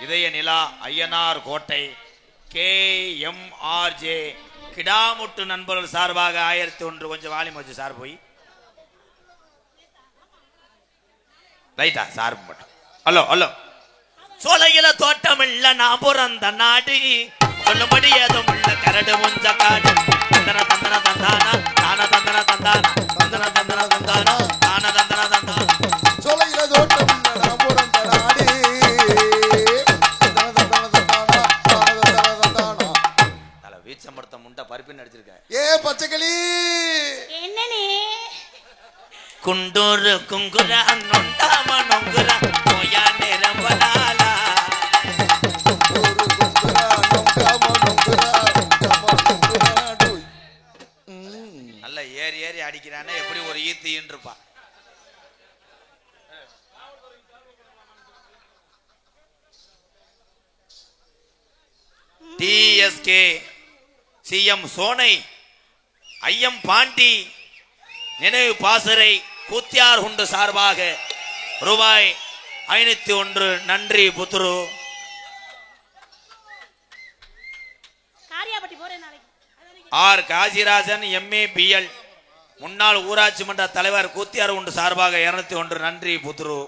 இதய நிலா ஐயனார் கோட்டை KMRJ கிடாமுட்டு நண்பர்கள் சார்பாக 1001 கொஞ்சம் வாலியம் வச்சு சார் போய் ரைட்டா சார் மட்டும் ஹலோ ஹலோ சோலையில தோட்டமில்ல நான் பிறந்த நாடு சொல்லும்படி ஏதும் உள்ள கரடு முஞ்ச காடு தந்தன தந்தன தந்தானா தான தந்தன தந்தானா தந்தன தந்தன தந்தானா தான தந்தன தந்தானா சோலையில தோட்டமில்ல நான் பிறந்த நாடு தல வீச்சம்படுத்த முண்டை பருப்பின்னு அடிச்சிருக்கேன் ஏ பச்சைக்கிளி என்னனே குண்டூரு குங்குர நொண்டாம நொங்குர நோயா நிரம்பலாலா நல்ல ஏறி ஏறி அடிக்கிறானே எப்படி ஒரு ஈத்தின்னு இருப்பா TSK CM சோனை ஐயம் பாண்டி நினைவு பாசறை கூத்தியார் குண்டு சார்பாக ரூபாய் 501 நன்றி புத்துரு. காரியாபட்டி போறேன் நாளைக்கு. ஆர் காசிராஜன் MA BL முன்னாள் ஊராட்சி மன்ற தலைவர் கூத்தியார் குண்டு சார்பாக 201 நன்றி புத்துரு.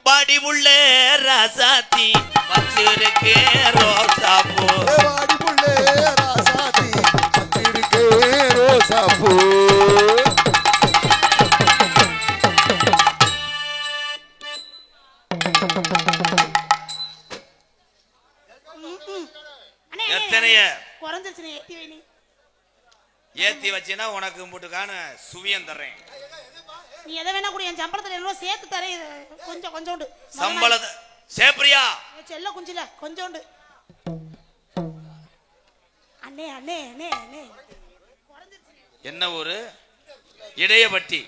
பாடி உள்ள ராசாத்தி வச்சிருக்கே ரோசாப்பூ வாடி புள்ளே ராசாதி வச்சிருக்கே ரோசாப்பூ எத்தனைய குறஞ்சிருச்சுனே ஏத்தி வை நீ. ஏத்தி வச்சினா உனக்கு முட்டுக்கான சுவியம் தர்றேன். நீ எதை வேணா கூட என் சம்பளத்துல என்ன சேர்த்து தரேன். இது கொஞ்சம் கொஞ்சோண்டு சம்பளத்தை சேப்ரியா செல்ல குஞ்சில கொஞ்சோண்டு. அண்ணே அண்ணே அண்ணே அண்ணே என்ன ஒரு இடையபட்டி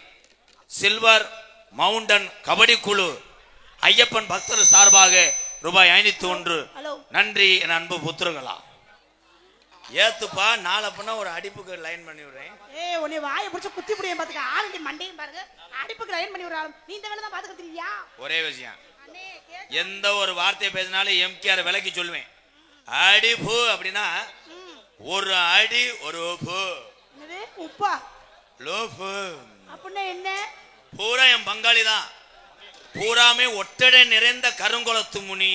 சில்வர் மவுண்டன் கபடி குழு ஐயப்பன் பக்தர் சார்பாக ரூபாய் 501 ஹலோ நன்றி என் அன்பு புத்திரங்களா. ஏத்துப்பா நாளை பண்ண ஒரு அடிப்புக்கு லைன் பண்ணி விடுறேன். ஏய் உன்னை வாயை பிடிச்சு குத்தி புடியேன் பாத்துக்க. ஆளுங்க மண்டையும் பாருங்க அடிப்புக்கு லைன் பண்ணி விடுறாங்க. நீ இந்த வேலை தான் பாத்துக்கிறியா? ஒரே விஷயம் அண்ணே எந்த ஒரு வார்த்தையை பேசினாலும் MKR விலைக்கு சொல்லுவேன். அடிப்பு அப்படின்னா ஒரு அடி ஒரு பூ என்னது உப்பா லோஃபு அப்படின்னா என்ன? பூரா என் பங்காளி தான். பூராமே ஒட்டடை நிறைந்த கருங்குளத்து முனி.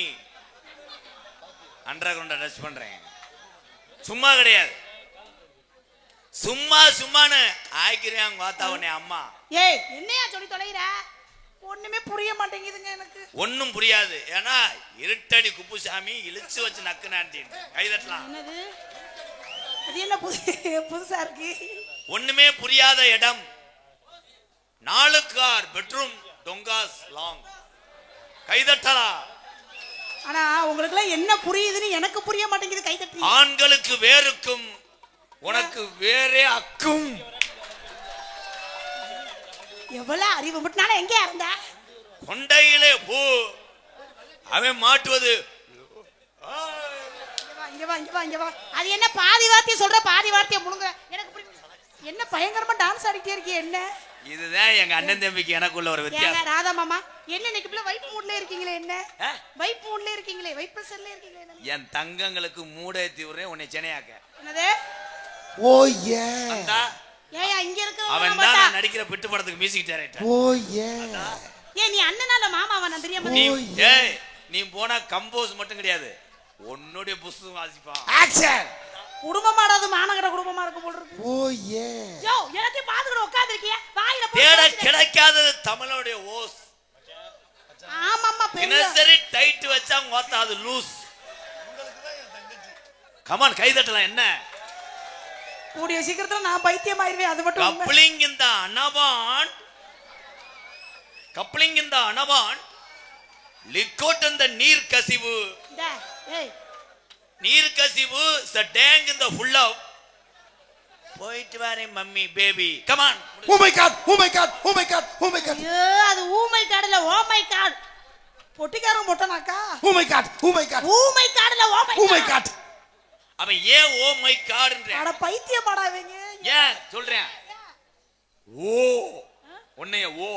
அண்டர் கிரவுண்ட டச் பண்றேன். சும்மா கிடையாது. சும்மா சும்மானு ஆய்க்கிறேன் பார்த்தா உன்னை அம்மா. ஏய் என்னையா சொல்லி தொலைகிற? ஒண்ணுமே புரிய மாட்டேங்குதுங்க எனக்கு. ஒன்னும் புரியாது. ஏன்னா இருட்டடி குப்புசாமி இழுச்சு வச்சு நக்குனாண்டி கைதட்டலாம். என்னது அது என்ன புதுசா இருக்கு? ஒண்ணுமே புரியாத இடம். 4 கார் பெட்ரூம் டொங்காஸ் லாங் கைதட்டலாம். ஆனா உங்களுக்கு எல்லாம் என்ன புரியுதுன்னு எனக்கு புரிய மாட்டேங்குது. கை தட்டி ஆண்களுக்கு வேறுக்கும் உனக்கு வேறே அக்கும். எவ்வளவு அறிவு மட்டும் எங்க இருந்த? கொண்டையிலே பூ அவன் மாட்டுவது. இங்க வா இங்க வா இங்க வா. அது என்ன பாதி வார்த்தையை சொல்ற பாதி வார்த்தையை முழுங்க எனக்கு புரியல. என்ன பயங்கரமா டான்ஸ் ஆடிட்டே இருக்கீங்க என்ன? இதுதான் எங்க அண்ணன் தம்பிக்கு எனக்குள்ள ஒரு ஏங்க வித்தியாசம். ராதா மாமா என்ன இன்னைக்கு இப்படி வைப் மூட்ல இருக்கீங்களே? என்ன வைப் மூட்ல இருக்கீங்களே? வைப் பிரஷர்ல இருக்கீங்களே? என்ன? என் தங்கங்களுக்கு மூடேத்தி விடுறேன் உன்னை சென்னையாக்க. என்னது? ஓ ஏ ஏயா இங்க அவன் தான் நான் நடிக்கிற பிட்டு படத்துக்கு மியூசிக் டைரக்டர். ஓ ஏ ஏய் நீ அண்ணனால மாமாவா? நான் தெரியாம நீ ஏய் நீ போனா கம்போஸ் மட்டும் கிடையாது உன்னுடைய புஸ்தகம் வாசிப்பான். ஆக்ஷன் குடும்பமாடாது மானகட குடும்பமா இருக்கும் போல இருக்கு. ஓ ஏ யோ எல்லாத்தையும் பாத்துக்கிட்டு உட்கார்ந்திருக்கியே வாயில தேட கிடைக்காதது தமிழோட ஓஸ். ஆமாம்மா பெரிய தினசரி டைட் வச்சா மொத்தம் அது லூஸ். கமான் கைதட்டலாம். என்ன கூடிய சீக்கிரத்துல நான் பைத்தியம் ஆயிருவேன். அது மட்டும் உண்மை. கப்ளிங் இந்த அனபான் கப்ளிங் இந்த அனபான் லிக்கோட் இந்த நீர் கசிவு இந்தா, ஏய் நீர் கசிவு த டேங்க் இந்த ஃபுல் ஆஃப் போயிட்டு வரேன் mummy baby come on. Oh my God oh my God oh my God oh my God ஐயோ அது ஊமை காடுல ஓ மை காட் பொட்டிக்காரன் மொட்டனாக்கா. Oh my God oh my God ஊமை காடுல oh my oh my God. அவன் ஏன் ஓ மை காட்ன்ற அட பைத்தியமாடாவீங்க. ஏன் சொல்றேன். ஓ உன்னைய ஓ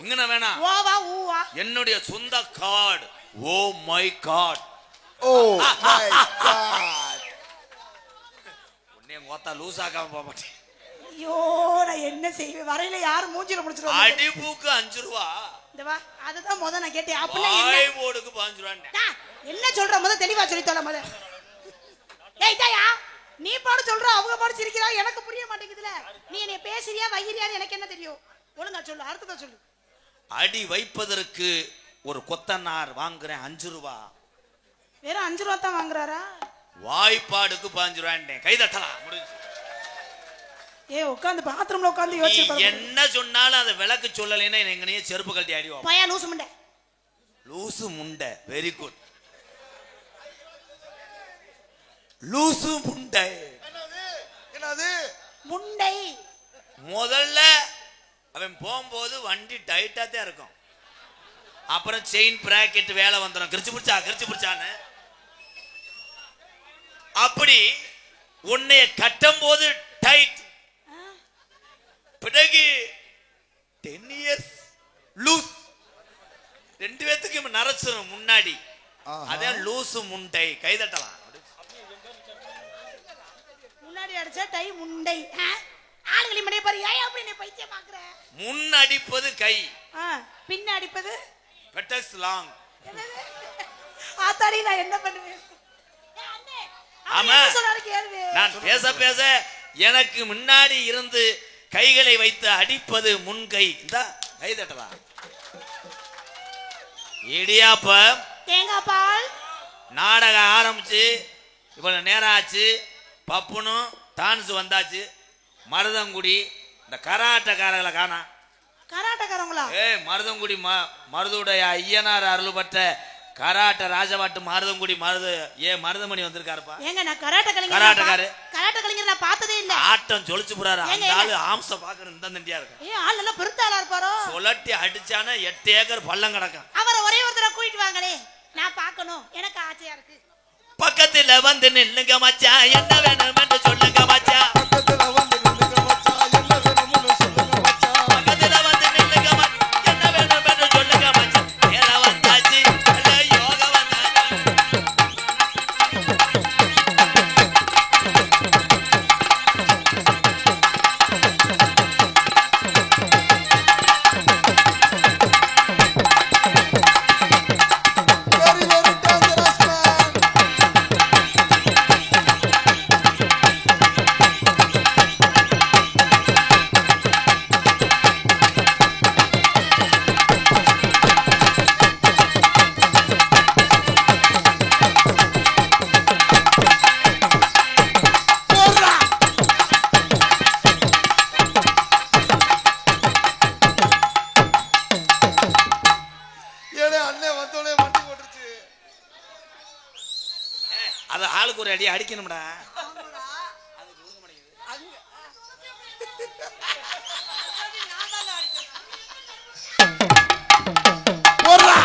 இங்கன வேணாம். ஓவா ஊவா. என்னுடைய சொந்த card. Oh my God. Oh my God. உன்னை கோத்தா லூஸ் ஆகாம போக மாட்டேன். ஐயோ நான் என்ன செய்வேன்? வரையில யாரு மூஞ்சில முடிச்சிருவாங்க? அடிபூக்கு 5 ரூபா. இந்த வா அதுதான் முத நான் கேட்டேன். அப்பனா என்ன? வாய் போடுக்கு 5 ரூபா. என்ன சொல்ற முத தெளிவா சொல்லி தொலை முத. ஏய் தாயா நீ பாடு சொல்ற அவங்க பாடு சிரிக்கிறா எனக்கு புரிய மாட்டேங்குதுல. நீ என்ன பேசுறியா வையிறியான்னு எனக்கு என்ன தெரியும்? ஒழுங்கா சொல்லு அடுத்தத சொல்லு. அடி வைப்பதற்கு ஒரு கொத்தனார் வாங்குறேன் 5 ரூபா. வெறும் 5 ரூபா தான் வாங்குறாரா? வாய்ப்பாடுக்கு 5 ரூபாண்டேன். கை தட்டலாம் முடிஞ்சு. ஏய் உட்கார்ந்து பாத்ரூம்ல உட்கார்ந்து யோசிச்சு பாரு. என்ன சொன்னாலும் அதை விளக்கு சொல்லலைன்னா எங்கனையே செருப்பு கழட்டி அடிவோம். பையா லூசு முண்டை. லூசு முண்டை. Very good. லூசு முண்டை. என்னது முண்டை. முதல்ல அவன் போகும்போது வண்டி டைட்டா தான் இருக்கும். அப்புறம் செயின் பிராக்கெட் வேலை வந்துடும். கிரிச்சு பிடிச்சான்னு அப்படி உன்னைய கட்டும் போது டைட். பிறகு 10 years லூஸ். 2 பேத்துக்கு நரைச்சிடும் முன்னாடி. அதான் லூசு முண்டை. கைதட்டலாம். முன்னாடி அடிச்சா டை முண்டை. ஆளுகளை மடைய பாரு. ஏய் அப்படி நீ பைத்தியம் பாக்குற? முன் அடிப்பது கை. பின்ன அடிப்பது பெட்டஸ் லாங். ஆத்தாடி நான் என்ன பண்ணுவேன்? ஆமா நான் பேச பேச எனக்கு முன்னாடி இருந்து கைகளை வைத்து அடிப்பது முன்கை. இந்த கை தட்டலாம். இடியாப்பம் தேங்காய் பால் நாடகம் ஆரம்பிச்சு இவ்வளவு நேரம் ஆச்சு. பப்புனும் டான்ஸ் வந்தாச்சு. மருதங்குடி இந்த கராட்டக்காரர்களை காணா. கராட்டக்காரங்களா? மருதங்குடி மருதுடைய ஐயனார் அருள்பட்ட கராட்ட ராஜபாட்டு மருதங்குடி மருதமணி வந்திருக்காருப்பா. ஏங்க நான் கராட்ட கலைஞர் நான் பார்த்ததே இல்ல. ஆட்டம் ஜொலிச்சு போறாரு. அந்த ஆளு ஆம்ச பாக்குற இந்த தண்டியா இருக்கு. ஆள் நல்லா பெருத்தாளா இருப்பாரோ? சொலட்டி அடிச்சானா 8 ஏக்கர் பள்ளம் கிடக்கும். அவரை ஒரே ஒருத்தர கூட்டிட்டு வாங்களே நான் பார்க்கணும். எனக்கு ஆசையா இருக்கு. பக்கத்துல வந்து நில்லுங்க மச்சான். என்ன வேணும் என்று சொல்லுங்க மச்சான். பக்கத்துல வந்து நில்லுங்க மச்சான். என்ன வேணும்னு சொல்லுங்க மச்சான். பக்கத்துல வந்து நில்லுங்க மச்சான். என்ன வேணும் என்று சொல்லுங்க மச்சான். நேரா வந்தாச்சு நல்ல யோகா வந்தாச்சு. Very very dangerous man. போடுறா. ஏடே அண்ணே வந்தோனே வண்டி போட்டுருச்சு. அது ஆளுக்கு ஒரு அடி அடிக்கணும்டா. போடுறா.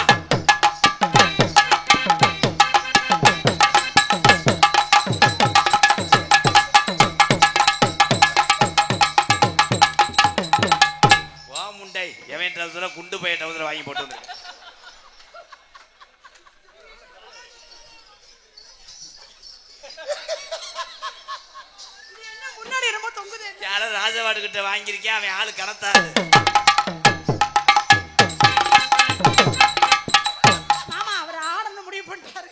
வா முண்டை. எவன் ட்ரவுசரை குண்டு பைய ட்ரவுசரை வாங்கி போட்டு வந்து முன்னாடி ரொம்ப தொங்குது. யாரோ ராஜவாடு கிட்ட வாங்கியிருக்கேன். அவன் ஆளு கணத்தாரு. ஆமா அவர் ஆனந்த முடிவு பண்ணிட்டாரு.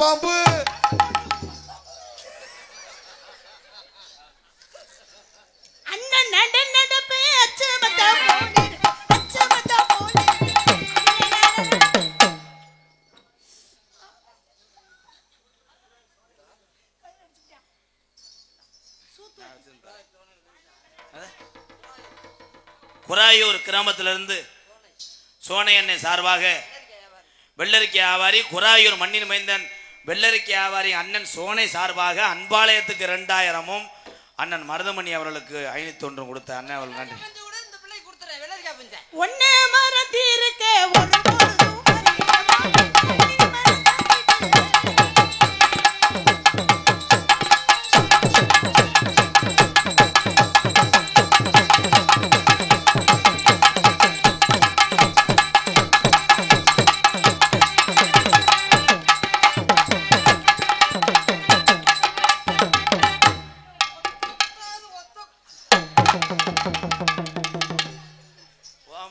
பாம்பு அண்ணன் நட நடப்பே அச்சமத்தா போனே அச்சமத்தா போனே குராயூர் கிராமத்திலிருந்து சோனை அண்ணன் சார்பாக வெள்ளரிக்கை வியாபாரி குராயூர் மண்ணின் மைந்தன் வெள்ளரிக்கை வியாபாரி அண்ணன் சோனை சார்பாக அன்பாலயத்துக்கு 2000-ம் அண்ணன் மருதமணி அவர்களுக்கு 501 கொடுத்த அண்ணன் அவர்கள் நன்றி. ஒன்னே மறந்திருக்க ஒரு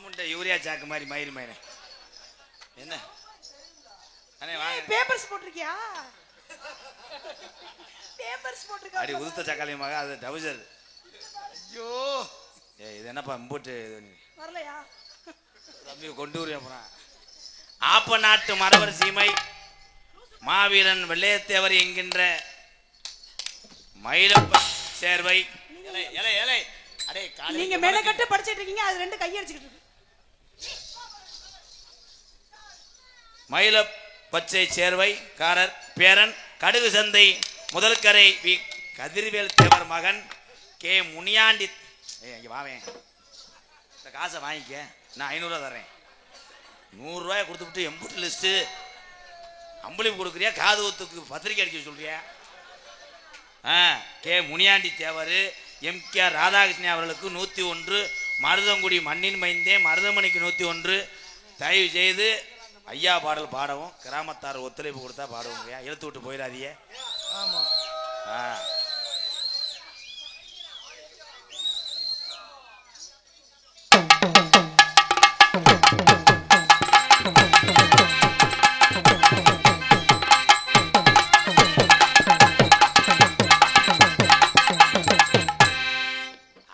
பொழுதும் யூரியா சாக்கு மாதிரி மயிறு மயிறு என்ன அண்ணே வாங்க. பேப்பர்ஸ் போட்டிருக்கியா? பேப்பர்ஸ் போட்டிருக்கா? அடி உதுத்த சக்காளியமாக அது டவுசர். ஐயோ இது என்னப்பா இம்போட்டு வரலையா? தம்பி கொண்டு வரேன். அப்புறம் ஆப்ப நாட்டு மரவர் சீமை மாவீரன் வெள்ளையத்தேவர் என்கின்ற மயிலப்ப சேர்வை நீங்க மேலக்கட்டு படிச்சிட்டு இருக்கீங்க, அது 2 கையடிச்சிட்டு இருக்கு. மயில பச்சை சேர்வை காரர் பேரன் கடுகு சந்தை முதல்கரை வி கதிர்வேல் தேவர் மகன் கே முனியாண்டி. இங்க வாவேன், இந்த காசை வாங்கிக்க, நான் 500 ரூபா தர்றேன். 100 ரூபாய் கொடுத்துட்டு எம்பூட்டு லிஸ்ட்டு அம்பளி கொடுக்குறியா, காது ஊத்துக்கு பத்திரிக்கை அடிக்க சொல்றியா? கே முனியாண்டி தேவர் எம்.கே. ராதாகிருஷ்ணன் அவர்களுக்கு 101, மருதங்குடி மண்ணின் மைந்தே மருதமணிக்கு 101. தயவு செய்து ஐயா பாடல் பாடவும், கிராமத்தார் ஒத்துழைப்பு கொடுத்தா பாடுவோம். எழுத்து விட்டு போயிடாதீங்க. ஆமா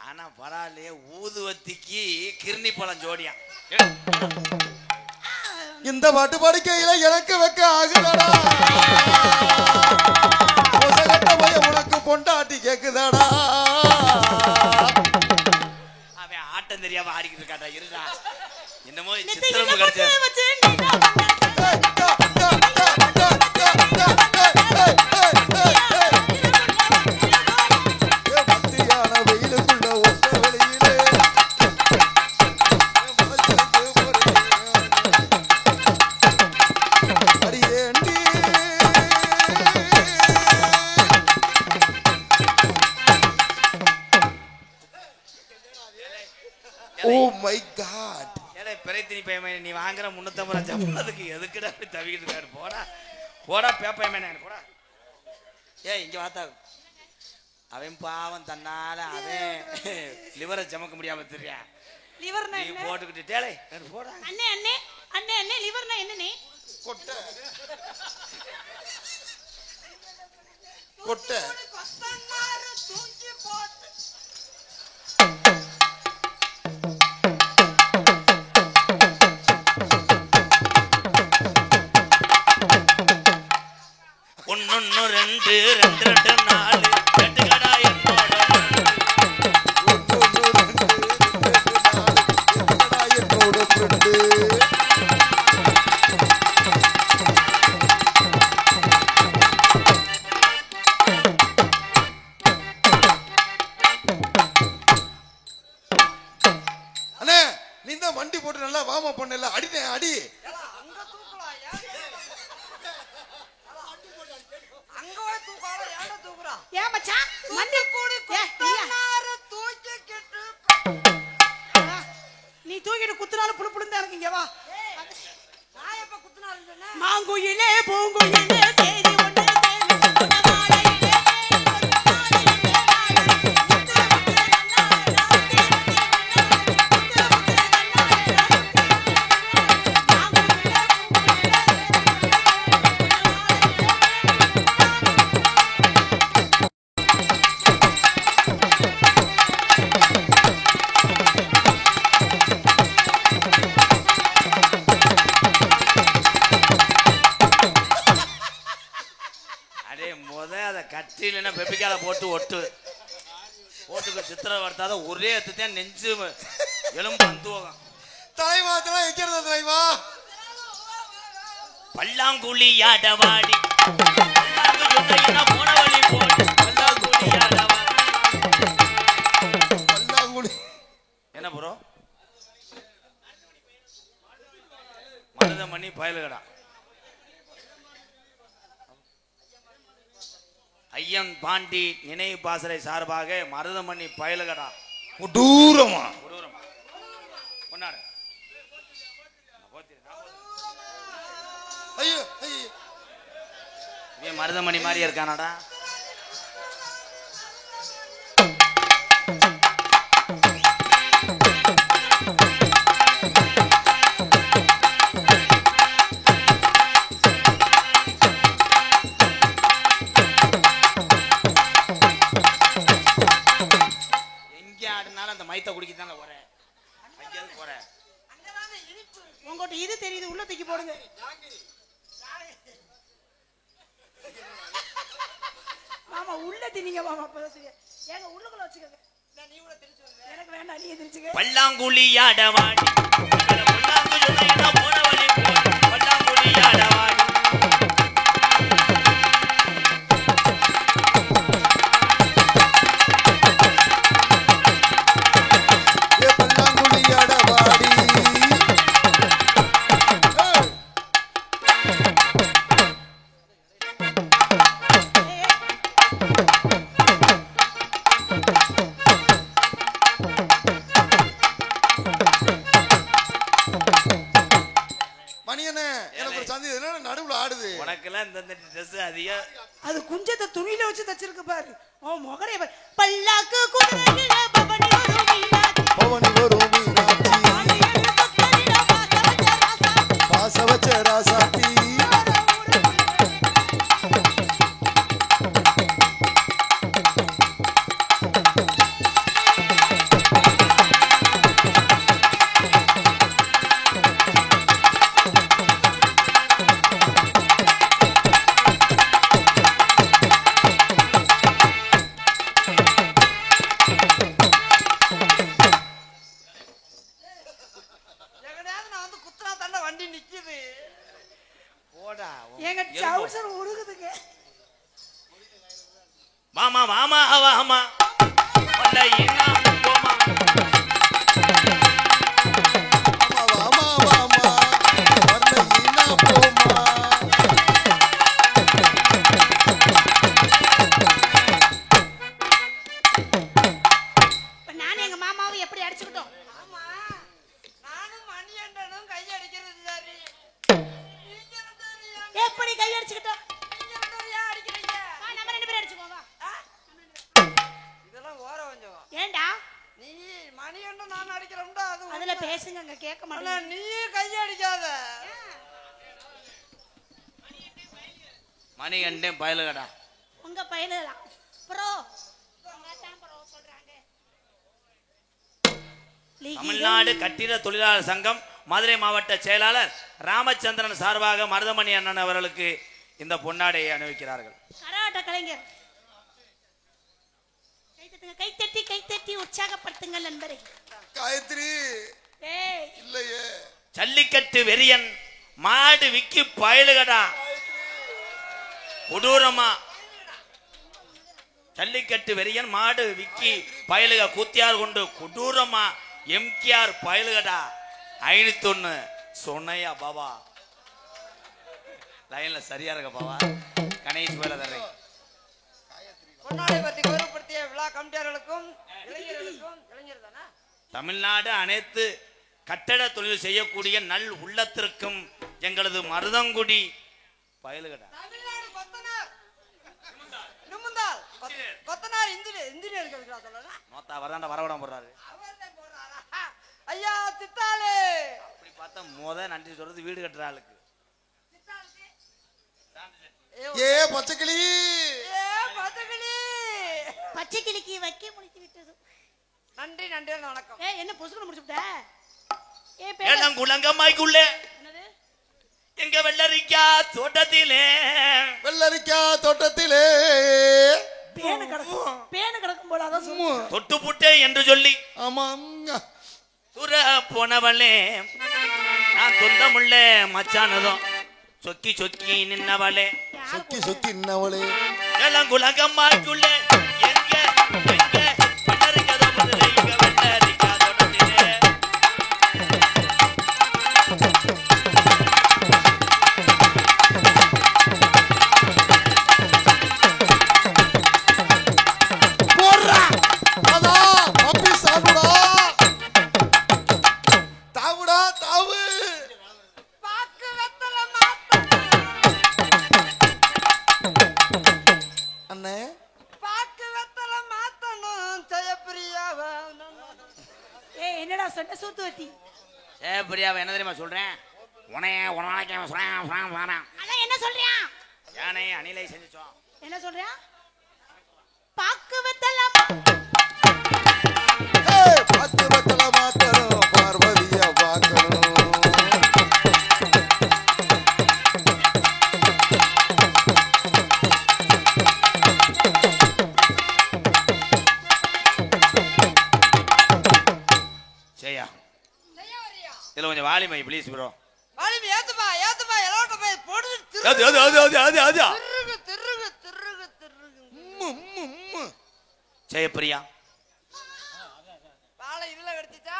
ஆனா பரவாயில்லையே, ஊதுவத்திக்கு கிருணி பழம் ஜோடியா. இந்த பாட்டு படிக்கையில எனக்கு வெக்க ஆகுதடா, உனக்கு பொண்டாட்டி கேக்குதாடா. அவன் ஆட்டம் தெரியாம ஆடிக்கிட்டு இருக்காட்டா. இருடா, என்னமோ சித்திரம்பு கிடைச்ச பிரயத்தினி பையன். நீ வாங்குற 350 சம்பளத்துக்கு எதுக்குடா தவிக்கிட்டு இருக்காரு? போடா போடா பேப்பையமே போடா. இங்க வாத்தா, அவன் பாவம் தன்னால அவன் லிவரை சமக்க முடியாம தெரியா, லிவர் நீ போட்டுக்கிட்டு டேலே போடா. அண்ணே அண்ணே அண்ணே அண்ணே லிவர்னா என்னனே? கொட்டை கொட்டை கஸ்தங்கார தூக்கி போட்டு ஒன்னு 2 2 2 4 கட்டுக்கடா என்னோட அண்ணே, நீ தான் வண்டி போட்டு நல்லா வாமா பண்ணல, அடினே அடி. ஏன் மச்சான் மண்டி கூடி தூக்கி கிட்டு நீ தூக்கிட்டு குத்துனாலும் புளு புளுந்தா இருக்கீங்க. வா, நான் எப்ப குத்துனாலும் சொன்னேன். மாங்குயிலே பூங்குயிலே சேதி ஒண்ணு கட்டில பெப்பிக்கால போட்டு ஒட்டு போட்டுக்கு சித்திரை வர்த்தாத ஒரே எத்தான் நெஞ்சு எலும்பு அந்துவகம். தலைவா வைக்கிறது தலைவா. பல்லாங்குழி ஆடவாடி போன வழி போட்டு பல்லாங்குழி ஆடவாடி. பல்லாங்குழி என்ன ப்ரோ? மருதமணி பயலுகடா. ஐயன் பாண்டி நினைவு பாசறை சார்பாக மருதமணி பயலுகடா கொடூரமா கொண்டாடு. ஐயோ ஐயோ இவன் மருதமணி மாதிரி இருக்கானாடா. மைத்த குடிக்கத்தான போறேன். போறேன் உங்ககிட்ட இது தெரியுது, உள்ள தூக்கி போடுங்க. மாமா உள்ள திணிங்க மாமா. ஏங்க உள்ளுக்குள்ள வச்சுக்கோங்க. எனக்கு வேண்டாம், நீ எதிர்ச்சுக்க. பல்லாங்குழி ஆடவாடி போன வழி போட்டு பல்லாங்குழி ஆடவாடி. அது குஞ்சத்தை துணியில வச்சு தச்சிருக்கு பாரு. ஓ முகரே பல்லாக்கு குதிரையில பவனி வரும் மீனாட்சி. பவனி வரும் மீனாட்சி. பாசவச்ச ராசாத்தி. மாமா மாமா வாமா வல்லையினா போமா. மாமா வாமா வல்லையினா போமா. நானும் எங்க மாமாவும் எப்படி அடிச்சுக்கிட்டோம். ஆமா நானும் மணியண்டனும் கை அடிக்கிறது சரி. எப்படி கை அடிச்சுக்கிட்டோம்? ஏண்டா நீ மணியண்டன் நான் அடிக்கிறோம்டா. அது அதுல பேசுங்க, கேட்க மாட்டேன். நீ கை அடிக்காத. மணிகண்டன் பயலுகடா. உங்க பயலுகளா ப்ரோ? சொல்றாங்க. தமிழ்நாடு கட்டிட தொழிலாளர் சங்கம் மதுரை மாவட்ட செயலாளர் ராமச்சந்திரன் சார்பாக மருதமணி அண்ணன் அவர்களுக்கு இந்த பொன்னாடையை அணிவிக்கிறார்கள். கராட்ட கலைஞர் கைத்தட்டி கைத்தட்டி உற்சாகப்படுத்துங்கள் நண்பரே. காயத்ரி இல்லையே. ஜல்லிக்கட்டு வெறியன் மாடு விக்கி பயலுகடா கொடூரமா. ஜல்லிக்கட்டு வெறியன் மாடு விக்கி பயலுக கூத்தியார் கொண்டு கொடூரமா எம்கேஆர் பயலுகடா 501 சொன்னையா பாபா. லைன்ல சரியா இருக்க பாபா. கணேஷ் வேலை தர்றேன். பொன்னாடை பத்தி கௌரவப்படுத்திய விழா கமிட்டியாளர்களுக்கும் இளைஞர்களுக்கும் இளைஞர் தானே தமிழ்நாடு அனைத்து கட்டட தொழில் செய்யக்கூடிய நல் உள்ளத்திற்கும் எங்களது மருதங்குடி பயலுகடா. தமிழ்நாடு கொத்தனார் நிமிந்தால் கொத்தனார் இன்ஜினியர் சொல்லலாம். மொத்த வரதாண்ட வரவிடம் போடுறாரு. ஐயா தித்தாலே அப்படி பார்த்தா நன்றி சொல்றது வீடு கட்டுற ஆளுக்கு. ஏ பச்சைக்கிளி பச்சைக்கிளிக்கு வைக்க முடித்து விட்டது. நன்றி நன்றி வணக்கம். என்ன பொசுக்கு முடிச்சுட்ட? குளங்கம்மாய்க்குள்ளே எங்க வெள்ளரிக்கா தோட்டத்திலே வெள்ளரிக்கா தோட்டத்திலே தொட்டு புட்டே என்று சொல்லி ஆமா துற போனவளே நான் தொந்தமுள்ள மச்சானதும் சொக்கி சொக்கி நின்னவளே சொக்கி சொக்கி நின்னவளே எலங்குலகம்மாக்குள்ள எங்க எங்க வெள்ளரிக்கதோ முதல்ல இங்க வெள்ளரிக்காதோ நட்டிலே போடுறா அதா அப்பி சாடுடா தாவுடா தாவு பாக்கு வெத்தல மாத்த அண்ணே பாக்கு வெத்தல மாத்தணும் ஜெயப்பிரியாவ ஏய் என்னடா சொன்ன சூத்து வத்தி பிரியாவை என்ன தெரியுமா சொல்றேன் உனைய சொல்றேன் அதான் என்ன சொல்றியா யானை அணிலை செஞ்சுச்சோம் என்ன சொல்றியா பாக்கு வெத்தல ஏய் பத்து பத்தல மாத்தணும் பார்வதிய பார்க்கணும் சரியா ஜெயவரியா இதுல கொஞ்சம் வாலிமை ப்ளீஸ் ப்ரோ வாலிபி ஏத்துப்பா எலோட்ட போய் போடு அது திருகு ஜெயப்பிரியா வாழை இதுல கடிச்சிட்டா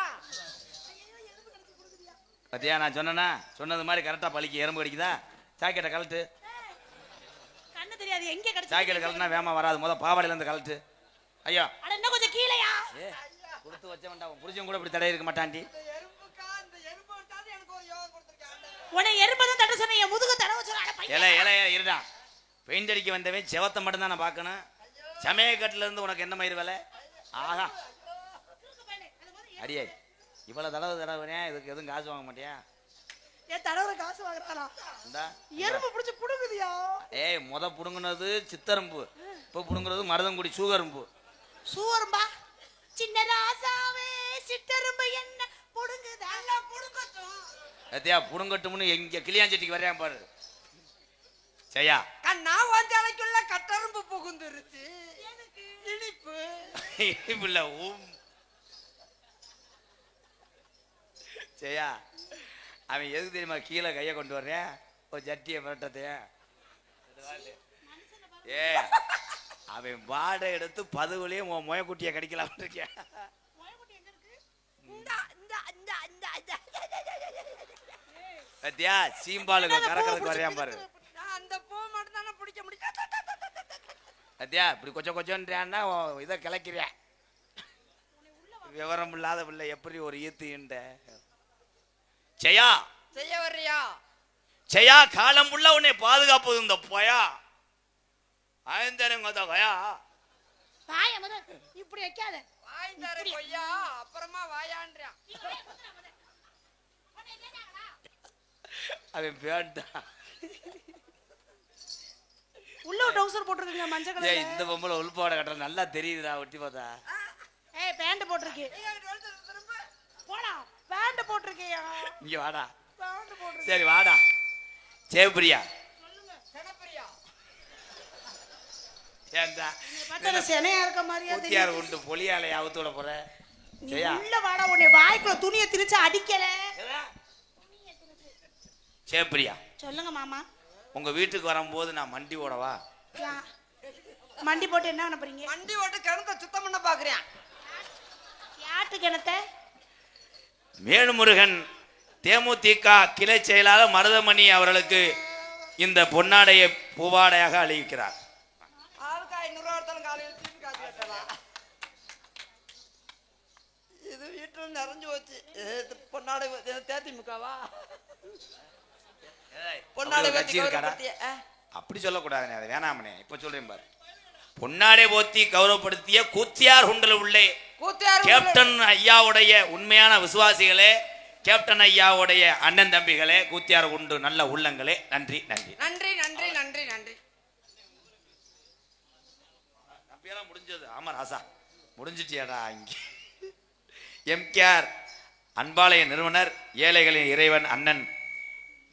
பத்தியா நான் சொன்னேன்னா சொன்னது மாதிரி கரெக்டா பழிக்கு எறும்பு கடிக்குதா ஜாக்கெட்டை கழட்டு கண்ணு தெரியாது எங்க கிடைச்சு ஜாக்கெட் கழட்டினா வேமா வராது முத பாவாடையில இருந்து கழட்டு ஐயா அட இன்னும் கொஞ்சம் கீழயா ஏ கொடுத்து வச்ச வேண்டாம் புரிஞ்சவங்க கூட இப்படி தடை இருக்க மாட்டாண்டி இந்த எறும்பு விட்டாது எனக்கு ஒரு யோகம் கொடுத்துருக்காங்க உன்னை எறும்பதான் தட்ட சொன்ன என் முதுகு தடவை சொன்ன இலை இருடா பெயிண்ட் அடிக்க வந்தவன் செவத்தை மட்டும் தான் நான் பார்க்கணும் சமயக்கட்டுல இருந்து உனக்கு என்ன மயிர் வேலை ஆஹா அடியே இவ்வளவு தடவை இதுக்கு எதுவும் காசு வாங்க மாட்டியா ஏன் தடவை காசு வாங்குறானா இந்தா எறும்பு பிடிச்சு புடுங்குதியா ஏய் முத புடுங்குனது சித்தரும்பு இப்ப புடுங்குறது மருதங்குடி சூகரும்பு சூவரும்பா சின்ன ராசாவே சிட்டரும்பு என்ன புடுங்குதா புடுங்கட்டும் அத்தியா புடுங்கட்டும்னு எங்க கிளியாஞ்சட்டிக்கு வரையா பாரு சரியா கண்ணா வாஞ்சாலைக்குள்ள கட்டரும்பு புகுந்துருச்சு இனிப்பு இல்ல சரியா அவன் எதுக்கு தெரியுமா கீழே கைய கொண்டு வர்றேன் ஒரு ஜட்டியை மிரட்டத்தைய ஏ அவன் வாடகை எடுத்து பதுவுலயும் உன் முயக்குட்டியை கடிக்கலாம் இருக்கேன் பத்தியா சீம்பாலுக்கு கறக்கிறதுக்கு வரையான் பாரு அந்த பூ மட்டும் தானே பிடிக்க முடியும் பத்தியா இப்படி கொச்சோன்றான்னா இதை கிளக்கிறியா விவரம் இல்லாத பிள்ளை எப்படி ஒரு ஈத்துண்ட ஜெயா செய்ய வர்றியா ஜெயா காலம் உள்ள உன்னை பாதுகாப்பது இந்த பொயா ஆயந்தரங்க பயா வாய முத இப்படி வைக்காத வாய்ந்தாரு கொய்யா அப்புறமா வாயான்றான் அவன் பேண்டா உள்ள டவுசர் போட்டுருக்கீங்க மஞ்சள் ஏய் கலர்ல இந்த பொம்பளை உள்பாட கட்டுற நல்லா தெரியுதுடா ஒட்டி பார்த்தா ஏய் பேண்ட் போட்டுருக்கு போடா பேண்ட் போட்டுருக்கியா இங்க வாடா பேண்ட் போட்டுருக்கு சரி வாடா ஜெயபிரியா கணப்பிரியா ஏண்டா பத்தல செனையா இருக்க மாதிரியா ஊத்தியார் உண்டு பொலியாலை அவுத்து விட போற நீ ஜெயா உள்ள வாடா உன்னை வாய்க்குள்ள துணியை திரிச்சு அடிக்கல ஜெயபிரியா சொல்லுங்க மாமா உங்க வீட்டுக்கு வரும்போது நான் மண்டி ஓடவா மண்டி போட்டு என்ன பண்ண போறீங்க வண்டி ஓட்டு கிணத்த சுத்தம் பண்ண பாக்குறேன் யாட்டு கிணத்த மேலுமுருகன் தேமுதிக கிளை செயலாளர் மருதமணி அவர்களுக்கு இந்த பொன்னாடையை பூவாடையாக அளிக்கிறார் ஆளுக்கு 500 ரூபா எடுத்தாலும் காலையில் திருப்பி காசு கட்டலாம் இது வீட்டுல நிறைஞ்சு போச்சு பொன்னாடை தேதிமுகவா பொன்னாடை கட்சி இருக்காடா பத்தி அப்படி சொல்லக்கூடாதுனே அது வேணாமனே இப்ப சொல்றேன் பாரு பொன்னாடை போத்தி கௌரவப்படுத்திய கூத்தியார் குண்டல உள்ளே கேப்டன் ஐயாவுடைய உண்மையான விசுவாசிகளே கேப்டன் ஐயாவுடைய அண்ணன் தம்பிகளே கூத்தியார் குண்டு நல்ல உள்ளங்களே நன்றி நன்றி நன்றி நன்றி நன்றி நன்றி நம்பியெல்லாம் முடிஞ்சது ஆமா ராசா முடிஞ்சிட்டியாடா இங்க எம்கேஆர் அன்பாலய நிறுவனர் ஏழைகளின் இறைவன் அண்ணன்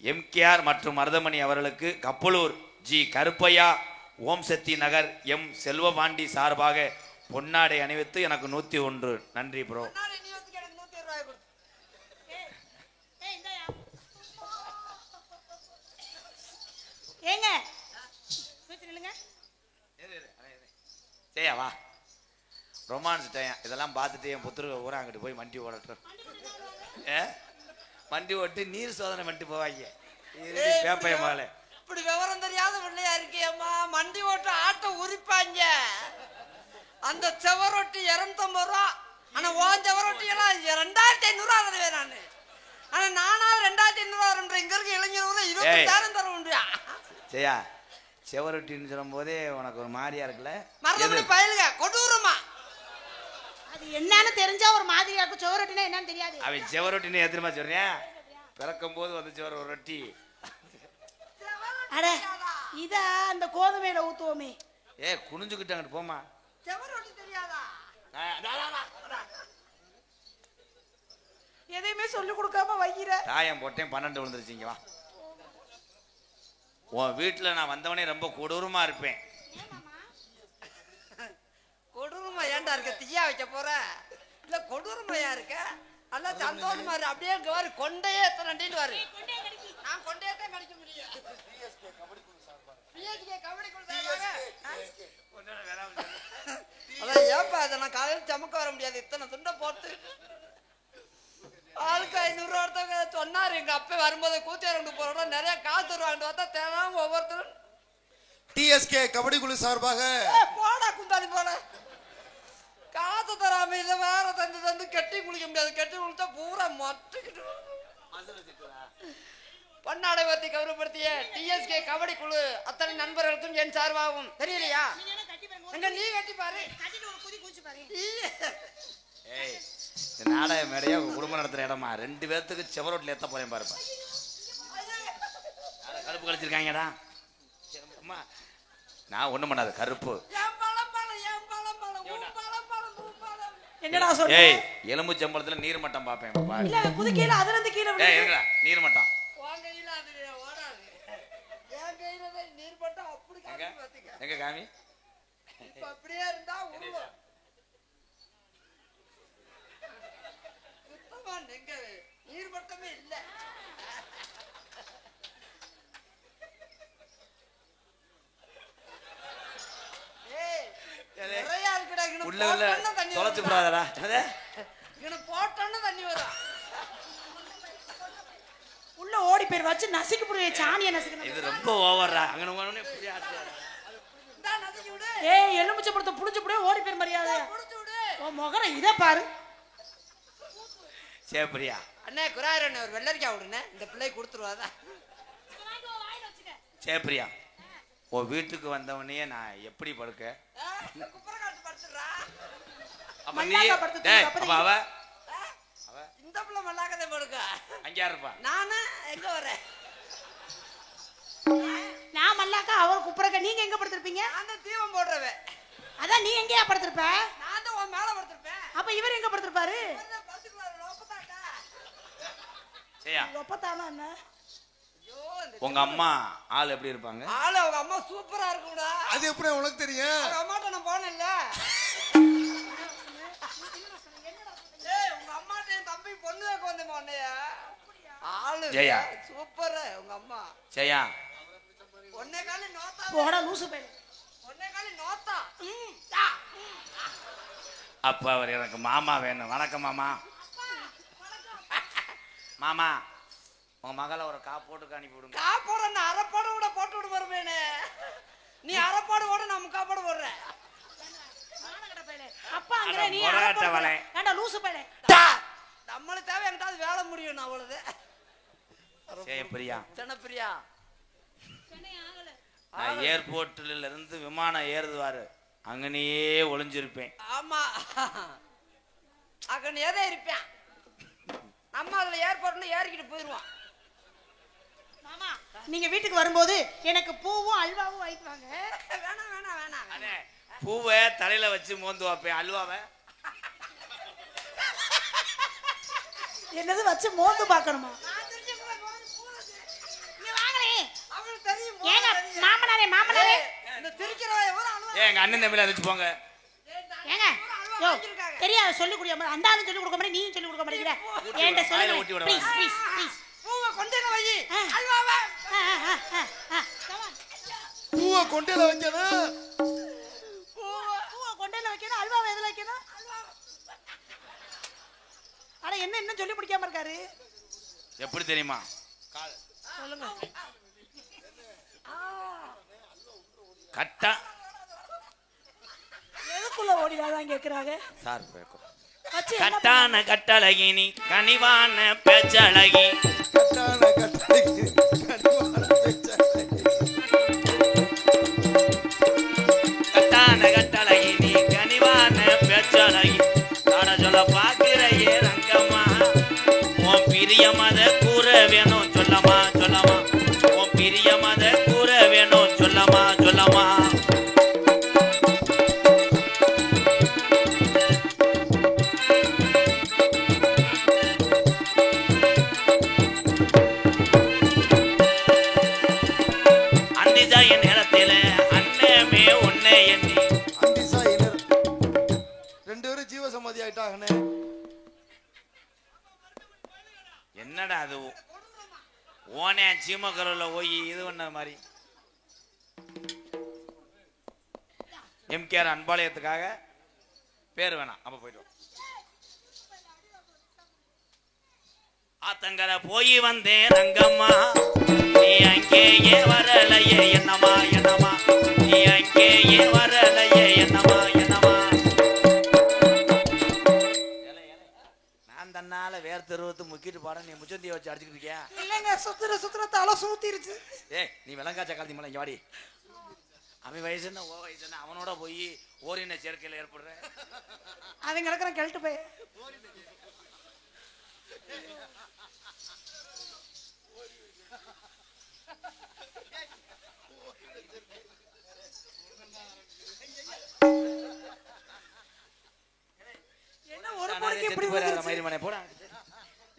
எம்கேஆர் மற்றும் மருதமணி அவர்களுக்கு கப்பலூர் ஜி கருப்பையா ஓம் சக்தி நகர் எம் செல்வபாண்டி சார்பாக பொன்னாடை அணிவித்து எனக்கு 101. நன்றி ப்ரோ. முன்னாடி நீ வந்து எனக்கு 100 ரூபாய் கொடு. ஏங்க நில்லுங்க. சரியா வா. ரொமான்ஸ் டைம் இதெல்லாம் பார்த்துட்டு என் புத்திர ஊரா அங்கிட்டு போய் வண்டி ஓடட்டும். வண்டி ஓட்டு நீர் சோதனை பண்ணிட்டு போவாங்க. பேப்பைய மாலை இப்படி விவரம் தெரியாத பிள்ளையா இருக்கியம்மா. மண்டி ஓட்டு ஆட்டை உரிப்பாங்க. அந்த செவரொட்டி 250 ரூபா. ஆனா உன் செவரொட்டி எல்லாம் 2500 தருவே நானு. ஆனா நானாவது 2500 இங்க இருக்க இளைஞர் 20,000 தர முடியா? சரியா செவரொட்டின்னு சொல்லும் போதே உனக்கு ஒரு மாதிரியா இருக்குல்ல. மறந்து பயலுங்க கொடூரமா. அது என்னன்னு தெரிஞ்சா ஒரு மாதிரியா இருக்கும். சோரட்டினா என்னன்னு தெரியாது. அவன் செவரொட்டின்னு எதிரமா சொல்றேன். பிறக்கும் போது வந்து செவர ஒரு ரொட்டி. அட இதா அந்த கோதுமையில ஊத்துவோமே. குனிஞ்சுக்கிட்டு அங்கிட்டு போமா. செவரொட்டி தெரியாதா? எதையுமே சொல்லி கொடுக்காம வைக்கிற. தாயம் போட்டேன் 12 விழுந்துருச்சிங்க. வா உன் வீட்டுல நான் வந்தவனே ரொம்ப கொடூரமா இருப்பேன். கொடூரமா ஏன்டா இருக்க? தீயா வைக்க போற இல்ல? கொடூரமையா இருக்க? நல்லா சந்தோஷமா இரு. அப்படியே இங்க வாரு. கொண்டையே எத்தனை நண்டின்னு வாரு. நான் கொண்டையே தான் கடிக்க முடியும். பிஎஸ்கே கபடி கொடுத்தாங்க. அதான் ஏப்பா அதை நான் காலையில் சமக்க வர முடியாது. இத்தனை துண்டை போட்டு ஆளுக்கு 500 ரூபா ஒருத்தவங்க சொன்னாரு. எங்க அப்பா வரும்போது கூத்தியாரண்டு போறோம் நிறைய காசு தருவாங்க. பார்த்தா தேனாம ஒவ்வொருத்தரும் டிஎஸ்கே கபடி குழு சார்பாக போடா குந்தாடி போட காசு தராம இதை வேற தந்து கட்டி குளிக்க முடியாது. கட்டி குளிச்சா பூரா மொட்டுக்கிட்டு பொன்னாடை வர்த்தி கௌரவப்படுத்திய டிஎஸ்கே கபடி குழு அத்தனை நண்பர்களுக்கும் என் சார்பாகும். தெரியலையா? எங்க நீ கட்டி பாரு. நாடக மேடையா குடும்பம் நடத்துற இடமா 2 பேர்த்துக்கு செவரோட்ல ஏத்த போறேன் பாருப்பா. கருப்பு கழிச்சிருக்காங்கடா. நான் ஒண்ணும் பண்ணாது கருப்பு. என்னடா சொல்ற? எலும்பு சம்பளத்துல நீர் மட்டம் பாப்பேன். இல்ல குதிக்கையில அதுல இருந்து கீழ இருக்கடா நீர் மட்டம். கையில அது ஓடாது. என் கையில நீர் மட்டம் அப்படி காமி பாத்தீங்க. எங்க காமி? இப்ப அப்படியே இருந்தா உருவம் சுத்தமா எங்க நீர் மட்டமே இல்ல. நிறைய இருக்குடா. உள்ள உள்ள தொலைச்சு போடாதடா. இவனை போட்டோன்னு தண்ணி வரும். உள்ள ஓடி பேர் வச்சு நசிக்கு புடிய சாணிய நசிக்கணும். இது ரொம்ப ஓவர்ரா. அங்க போனே இப்படி ஆச்சு. டா நசிக்கி விடு. எலுமிச்சை பழத்தை புடிச்சு புடிய ஓடி பேர் மரியாதை. புடிச்சு விடு. ஓ முகர இத பாரு. சேப்ரியா அண்ணே குராரண்ணே ஒரு வெள்ளரிக்காய் விடுனே. இந்த பிள்ளை கொடுத்துருவாதா? சேப்ரியா உன் வீட்டுக்கு வந்தவனே நான் எப்படி படுக்க? குப்பரை காட்டு படுத்துறா. அப்ப நீ அப்ப அவ இந்த பிள்ளை மல்லாக்கதே படுக்க. அங்க இருப்பா. நானு எங்க வரேன்? நான் மல்லாக்கா அவர் குப்புறக்க. நீங்க எங்க படுத்திருப்பீங்க? நான் தான் தீவம் போடுறவே. அதான் நீ எங்கயா படுத்திருப்ப? நான் தான் உன் மேல படுத்திருப்பேன். அப்ப இவர் எங்க படுத்திருப்பாரு? சரியா ஒப்பத்தானா என்ன? உங்க அம்மா ஆள் எப்படி இருப்பாங்க? ஆளு அவங்க அம்மா சூப்பரா இருக்கும்டா. அது எப்படி உனக்கு தெரியும்? அவங்க அம்மாட்ட நான் போனேன்ல. உங்க அம்மாட்ட என் தம்பி பொண்ணு வைக்க வந்தேன் உன்னைய. ஆளு ஜெயா சூப்பர். உங்க அம்மா ஜெயா ஒன்னே காலி நோத்தா. போடா லூசு பையன். ஒன்னே காலி நோத்தா. அப்ப அவர் எனக்கு மாமா வேணும். வணக்கம் மாமா. மாமா உங்க மகளை ஒரு போட்டு அனுப்பி விடுங்க. போட நான் அரைப்பாடு கூட போட்டு விடு வருவேனே. நீ அரைப்பாடு ஓட நான் முக்காப்பாடு போடுறேன். அப்பா அங்க நீ ஏண்டா லூசு பையன். நம்மளுக்கு தேவை என்கிட்ட வேலை முடியும். நான் அவ்வளவு சேப்ரியா சின்னப்பிரியா நான் ஏர்போர்ட்ல இருந்து விமானம் ஏறுவாரு அங்கனையே ஒளிஞ்சிருப்பேன். ஆமா அங்கனே தான் இருப்பேன். நம்ம அதுல ஏர்போர்ட்ல ஏறிக்கிட்டு போயிருவோம். மாமா நீங்க வீட்டுக்கு வரும்போது எனக்கு பூவும் அல்வாவும் வாங்கிட்டு வாங்க. வேணாம் வேணாம் வேணாம். அண்ணே பூவை தலையில வச்சு மோந்து வைப்பேன். அல்வாவை என்னது வச்சு மோந்து பார்க்கணுமா? நீ வாங்களே. அவளுக்கு தெரியும். ஏங்க மாமனாரே மாமனாரே இந்த திருக்கிறவ எவரோ அல்வா. எங்க அண்ணன் தம்பில வச்சு போங்க. ஏய் ஏங்க யோ தெரியாத சொல்லி கொடுக்க மாதிரி அந்த ஆளும் சொல்லி கொடுக்க மாதிரி நீயும் சொல்லி கொடுக்க மாட்டேங்கிற என்கிட்ட சொல்லுங்க ப்ளீஸ் ப்ளீஸ் ப்ளீஸ் பூவை கொண்டையில வை அல்வாவை பூவை கொண்டையில வைக்கணும். பூவை கொண்டையில வைக்கணும் அல்வாவை எதுல வைக்கணும் அட என்ன இன்னும் சொல்லி பிடிக்காம இருக்காரு எப்படி தெரியுமா சொல்லுங்க கட்டா எதுக்குள்ள ஓடிடாதான் கேக்குறாங்க சார் கட்டான கட்டழகி நீ கனிவான பேச்சழகி கட்டான கட்டளைக்கு கனிவான பேச்சழகி. கட்டான கட்டழகி நீ கனிவான பேச்சழகி காட சொல்ல பாக்குறையே ரங்கம்மா உன் பிரிய மத கூற வேணும் சொல்லமா சொல்லமா உன் பிரிய மத கூற வேணும் சொல்லமா சொல்லமா அந்திஜாய நேரத்தில அண்ணமே உன்னை எண்ணி அந்திசாயினர் 2 பேரும் ஜீவசமாதி ஆயிட்டாங்கனே. என்னடா அது ஓனே சீமக்கருல போய் இது பண்ண மாதிரி எம்கேஆர் அன்பாலயத்துக்காக பேர் வேணாம் அப்ப போயிடுவோம். ஆத்தங்கர போய் வந்தேன் ரங்கம்மா நீ அங்கேயே வரலையே என்னமா என்னமா நீ அங்கேயே வரலையே என்னமா என்னமா நான் தன்னால வேற தெருவத்து முக்கிட்டு பாட நீ முச்சந்திய வச்சு அடிச்சுக்கிட்டு இருக்கியா? இல்லங்க சுத்துற தலை சூத்திருச்சு நீ விளங்காச்ச காலத்தி மேல இங்க வாடி. அவன் வயசு என்ன ஓ வயசு என்ன அவனோட போய் ஓரின சேர்க்கையில் ஏற்படுற அவங்க கிடக்குற கெல்ட்டு போய் என்ன ஒரு பொறுக்கு இப்படி மயிரிமனை போட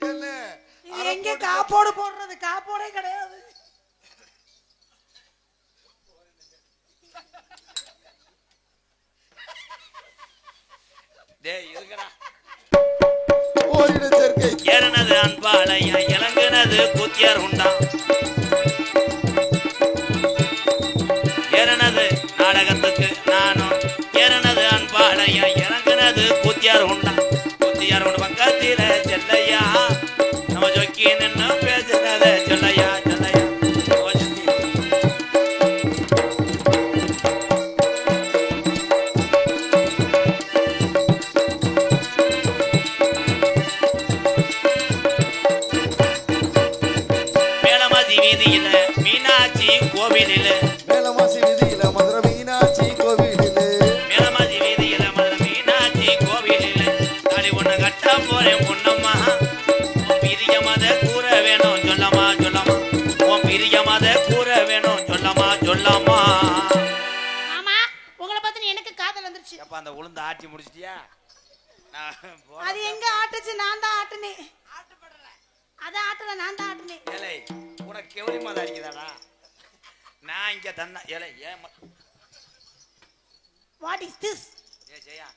என்ன இது எங்க காப்போடு போடுறது காப்போடே கிடையாது டேய் இருக்கடா ஓரின சேர்க்கை ஏறனது அன்பாளையா இளங்குனது குத்தியார் உண்டா ஏறனது நாடகத்துக்கு நானும் ஏறனது அன்பாளையா இறங்குனது குத்தியார் உண்டா குத்தியார் உண்டு பக்கத்தில செல்லையா நம்ம சொக்கி நின்னு பேசுனத சொல்லையா சொல்லையா மேலமதி வீதியில மீனாட்சி கோவிலில மேலமாசி வீதியில மதுரை மீனாட்சி கோவிலிலே மேலமதி வீதியில மதுரை மீனாட்சி கோவிலில தாலி ஒண்ணு கட்ட போறேன் பொண்ணம்மா உன் பிரிய மத கூற வேணும் சொல்லமா சொல்லமா உன் பிரிய மத கூற வேணும் சொல்லமா சொல்லமா. ஆமா உங்களை பார்த்து நீ எனக்கு காதல் வந்துருச்சு அப்ப அந்த உளுந்து ஆட்டி முடிச்சிட்டியா? அது எங்க ஆட்டுச்சு நான் தான் ஆட்டுனேன் அத ஆட்டல நான் தான் ஆட்டுனேன் ஏலே உனக்கு கெவரி மாதம் அடிக்குதாடா? நான் இங்க தந்தா ஏலே ஏன் வாட் இஸ் திஸ் ஏ ஜெயா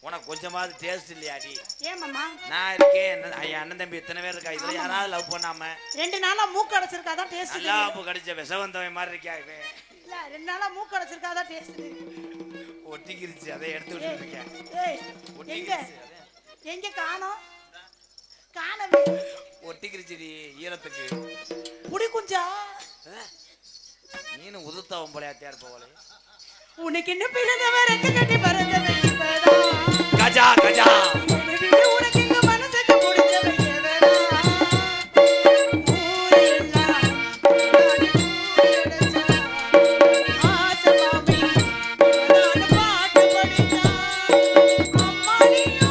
உனக்கு கொஞ்சமாவது டேஸ்ட் இல்லையாடி? ஏன் மாமா நான் இருக்கேன் ஐயா அண்ணன் தம்பி இத்தனை பேர் இருக்கா இதுல யாராவது லவ் பண்ணாம 2 நாளா மூக்கு அடைச்சிருக்காதான் டேஸ்ட் நல்லா அப்போ கடிச்ச விஷவந்தவன் மாதிரி இருக்கியா இவன்? இல்ல 2 நாளா மூக்கு அடைச்சிருக்காதான் டேஸ்ட் ஒட்டிக்கிருச்சு அதை எடுத்து விட்டு இருக்கேன் ஏய் எங்க ஒட்டிக்கிருச்சு எங்க காணவே ஒட்டிக்கிருச்சுடி ஈரத்துக்கு புடி குஞ்சா நீனு உதுத்தவன் போலையாத்தியா இருப்பவளே. உனக்கு என்ன பிறந்தவ ரெக்க கட்டி பறந்தவ இவடா கஜா கஜா உனக்கு எங்க மனசுக்கு பிடிச்சவ இவடா ஊரெல்லாம் ஆசமாமி இவடான பாட்டு படிச்சா அம்மாடியோ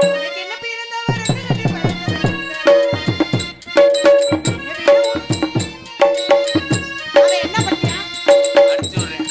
உனக்கு என்ன பிறந்தவ ரெக்க கட்டி பறந்தவ அவன் என்ன பண்ணியா அடிச்சு விடுறேன்.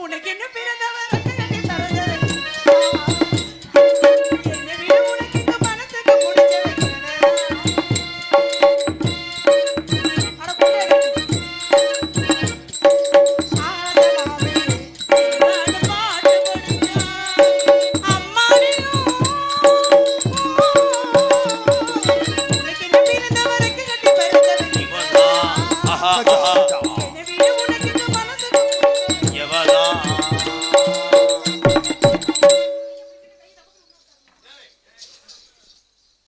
உனக்கு என்ன பிறந்தவர்